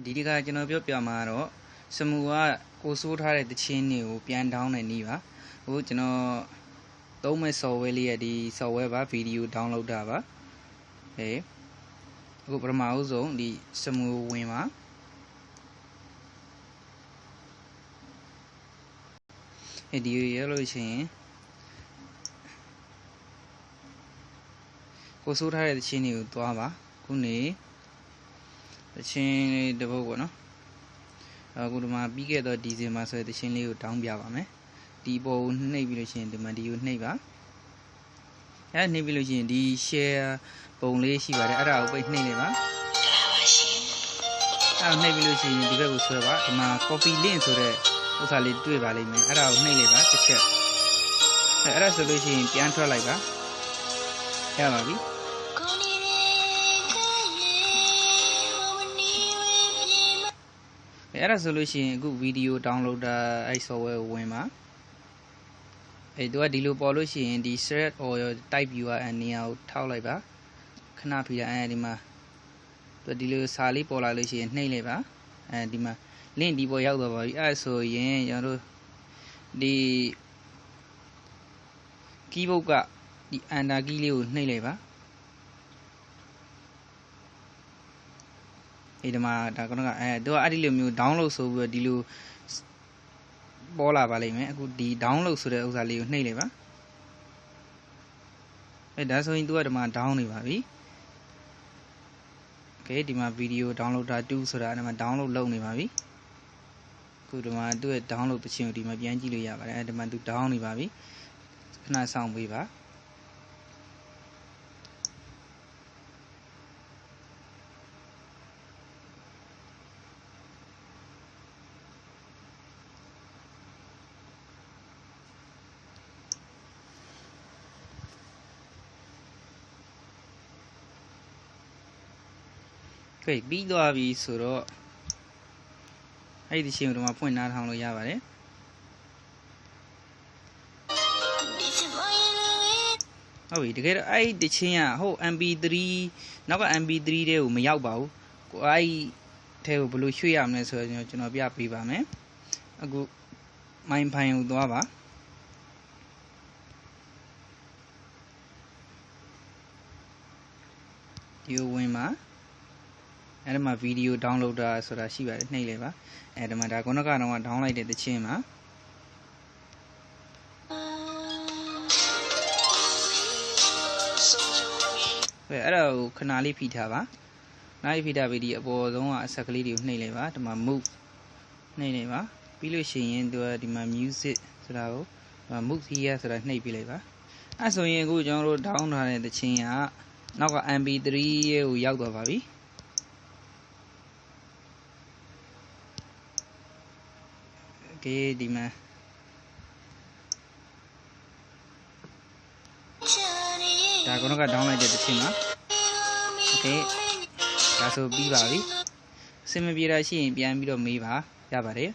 ဒီကကျွန်တော်ပြောပြမှာတော့စမူကကိုစိုးထားတဲ့တခြင်းတွေကိုပြန်ဒေါင်းနေနေပါဟိုကျွန်တော်သုံးမဲ့ software လေးရဲ့ဒီ software ပါ video download တာပါအခုပထမဦးဆုံးဒီစမူဝင်ပါဒီရလို့ရှိရင်ကိုစိုးထားတဲ့တခြင်းတွေကိုသွားပါခုနေတခြင်းလေးတစ်ပုတ်ပေါ့နော်အခုဒီမှာပြီးခဲ့တော့ဒီဇင်ဘာဆိုတဲ့တခြင်းလေးကိုတောင်းပြပါမယ်ဒီပေါ်ကိုနှိပ်ပြီးလို့ရှိရင်ဒီမှာဒီကိုနှိပ်ပါနှိပ်ပြီးလို့ရှိရင်ဒီ share ပုံလေးရှိပါတယ်အဲ့ဒါကိုပိတ်နှိပ်လိုက်ပါနှိပ်ပြီးလို့ရှိရင်ဒီဘက်ကိုဆွဲပါဒီမှာ copy link ဆိုတဲ့ဥစ္စာလေးတွေ့ပါလိမ့်မယ်အဲ့ဒါကိုနှိပ်လိုက်ပါတစ်ချက်အဲ့ဒါဆိုလို့ရှိရင်ပြန်ထွက်လိုက်ပါရပါပြီအဲ့ဒါဆိုလို့ရှိရင်အခု video downloader အဲ့ software ကိုဝင်ပါသူကဒီလိုပေါ်လို့ရှိရင်ဒီ select or type URL နေရာကိုထောက်လိုက်ပါခဏဖိတာဒီမှာသူဒီလိုစာလေးပေါ်လာလို့ရှိရင်နှိပ်လိုက်ပါဒီမှာ link ဒီပေါ်ရောက်သွားပါပြီအဲ့ဆိုရင်ကျွန်တော်တို့ဒီ keyboard ကဒီ enter key လေးကိုနှိပ်လိုက်ပါဒီမှာဒါကတော့သူကအဲ့ဒီလိုမျိုး download ဆိုပြီးတော့ဒီလိုပေါ်လာပါလိမ့်မယ်အခုဒီ download ဆိုတဲ့ဥစ္စာလေးကိုနှိပ်လိုက်ပါဒါဆိုရင်သူကဒီမှာ down နေပါပြီဒီမှာ video downloader 2ဆိုတာဒီမှာ download လုပ်နေပါပြီအခုဒီမှာသူ့ရဲ့ download တခြင်းကိုဒီမှာပြန်ကြည့်လို့ရပါတယ်ဒီမှာသူ down နေပါပြီခဏစောင့်ပေးပါပြီးသွားပြီဆိုတော့အဲ့ဒီချင်းကိုဒီမှာဖွင့်နားထောင်လို့ရပါတယ်ဟုတ်ပြီတကယ်တော့အဲ့ဒီချင်းကဟို MP3 နောက်က MP3 တွေကိုမရောက်ပါဘူးကိုအဲ့ဒီထဲကိုဘယ်လိုရွှေ့ရမလဲဆိုတော့ကျွန်တော်ပြပေးပါမယ်အခု my file ကိုသွားပါဒီဝင်ပါအဲ့ဒီမှာ video downloader ဆိုတာရှိပါတယ်နှိပ်လိုက်ပါဒီမှာဒါခုနကတော့ down လိုက်တဲ့တခြင်းမှာအဲ့ဒါကိုခဏလေးဖိထားပါနောက်ဖိထားပြီးဒီအပေါ်ဆုံးကအဆက်ကလေးတွေကိုနှိပ်လိုက်ပါဒီမှာ move နှိပ်လိုက်ပါပြီးလို့ရှိရင်သူကဒီမှာ music ဆိုတာကို move here ဆိုတာနှိပ်ပြလိုက်ပါအဲ့ဆိုရင်အခုကျွန်တော်တို့ down ထားတဲ့တခြင်းကနောက်က MP3 ကိုရောက်သွားပါပြီဒီမှာဒါကတော့ down လိုက်တဲ့တခြင်းပါဒါဆိုပြီးပါပြီစင်မပြေတာရှိရင်ပြန်ပြီးတော့မေးပါရပါတယ်